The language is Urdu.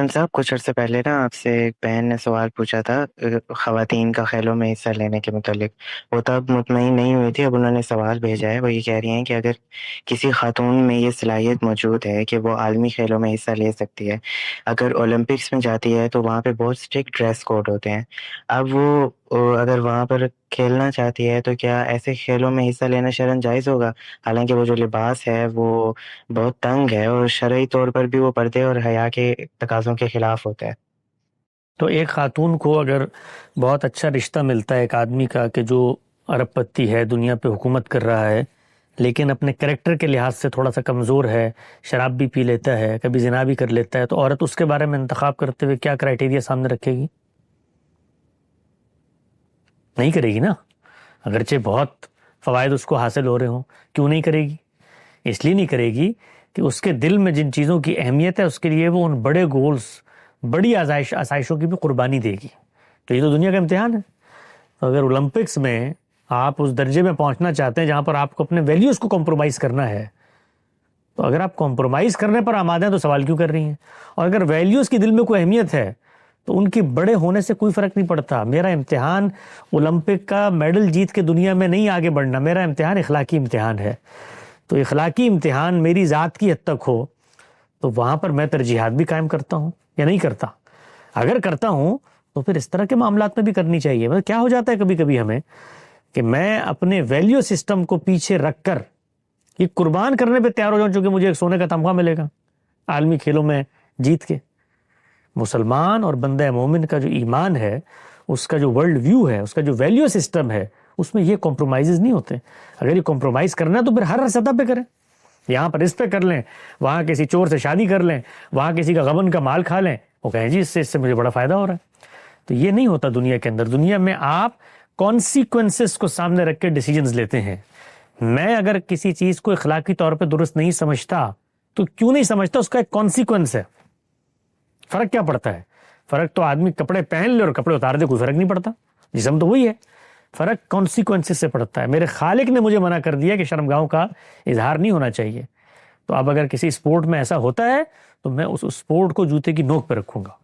صاحب کچھ عرصے پہلے نا آپ سے ایک بہن نے سوال پوچھا تھا خواتین کا کھیلوں میں حصہ لینے کے متعلق۔ وہ تب مطمئن نہیں ہوئی تھی، اب انہوں نے سوال بھیجا ہے۔ وہ یہ کہہ رہی ہیں کہ اگر کسی خاتون میں یہ صلاحیت موجود ہے کہ وہ عالمی کھیلوں میں حصہ لے سکتی ہے، اگر اولمپکس میں جاتی ہے تو وہاں پہ بہت اسٹرکٹ ڈریس کوڈ ہوتے ہیں، اب وہ اگر وہاں پر کھیلنا چاہتی ہے تو کیا ایسے کھیلوں میں حصہ لینا شرعاً جائز ہوگا؟ حالانکہ وہ جو لباس ہے وہ بہت تنگ ہے اور شرعی طور پر بھی وہ پردے اور حیا کے تقاضوں کے خلاف ہوتا ہے۔ تو ایک خاتون کو اگر بہت اچھا رشتہ ملتا ہے ایک آدمی کا کہ جو ارب پتی ہے، دنیا پہ حکومت کر رہا ہے، لیکن اپنے کریکٹر کے لحاظ سے تھوڑا سا کمزور ہے، شراب بھی پی لیتا ہے، کبھی زنا بھی کر لیتا ہے، تو عورت اس کے بارے میں انتخاب کرتے ہوئے کیا کرائٹیریا سامنے رکھے گی؟ نہیں کرے گی نا، اگرچہ بہت فوائد اس کو حاصل ہو رہے ہوں۔ کیوں نہیں کرے گی؟ اس لیے نہیں کرے گی کہ اس کے دل میں جن چیزوں کی اہمیت ہے اس کے لیے وہ ان بڑے گولز، بڑی آسائشوں کی بھی قربانی دے گی۔ تو یہ تو دنیا کا امتحان ہے۔ تو اگر اولمپکس میں آپ اس درجے میں پہنچنا چاہتے ہیں جہاں پر آپ کو اپنے ویلیوز کو کمپرومائز کرنا ہے، تو اگر آپ کمپرومائز کرنے پر آمادہ ہیں تو سوال کیوں کر رہی ہیں؟ اور اگر ویلیوز کی دل میں کوئی اہمیت ہے تو ان کی بڑے ہونے سے کوئی فرق نہیں پڑتا۔ میرا امتحان اولمپک کا میڈل جیت کے دنیا میں نہیں آگے بڑھنا، میرا امتحان اخلاقی امتحان ہے۔ تو اخلاقی امتحان میری ذات کی حد تک ہو تو وہاں پر میں ترجیحات بھی قائم کرتا ہوں یا نہیں کرتا۔ اگر کرتا ہوں تو پھر اس طرح کے معاملات میں بھی کرنی چاہیے۔ مطلب کیا ہو جاتا ہے کبھی کبھی ہمیں کہ میں اپنے ویلیو سسٹم کو پیچھے رکھ کر یہ قربان کرنے پہ تیار ہو جاؤں چونکہ مجھے ایک سونے کا تمغہ ملے گا عالمی کھیلوں میں جیت کے۔ مسلمان اور بندہ مومن کا جو ایمان ہے، اس کا جو ورلڈ ویو ہے، اس کا جو ویلیو سسٹم ہے، اس میں یہ کمپرومائزز نہیں ہوتے۔ اگر یہ کمپرومائز کرنا ہے تو پھر ہر سطح پہ کریں۔ یہاں پر اس پہ کر لیں، وہاں کسی چور سے شادی کر لیں، وہاں کسی کا غبن کا مال کھا لیں، وہ کہیں جی اس سے مجھے بڑا فائدہ ہو رہا ہے۔ تو یہ نہیں ہوتا دنیا کے اندر۔ دنیا میں آپ کانسیکوینسز کو سامنے رکھ کے ڈیسیجنز لیتے ہیں۔ میں اگر کسی چیز کو اخلاقی طور پہ درست نہیں سمجھتا تو کیوں نہیں سمجھتا، اس کا ایک کانسیکوینس ہے۔ فرق کیا پڑتا ہے؟ فرق تو آدمی کپڑے پہن لے اور کپڑے اتار دے، کوئی فرق نہیں پڑتا، جسم تو وہی ہے۔ فرق کانسیکوینسز سے پڑتا ہے۔ میرے خالق نے مجھے منع کر دیا کہ شرمگاہوں کا اظہار نہیں ہونا چاہیے، تو اب اگر کسی اسپورٹ میں ایسا ہوتا ہے تو میں اس اسپورٹ کو جوتے کی نوک پہ رکھوں گا۔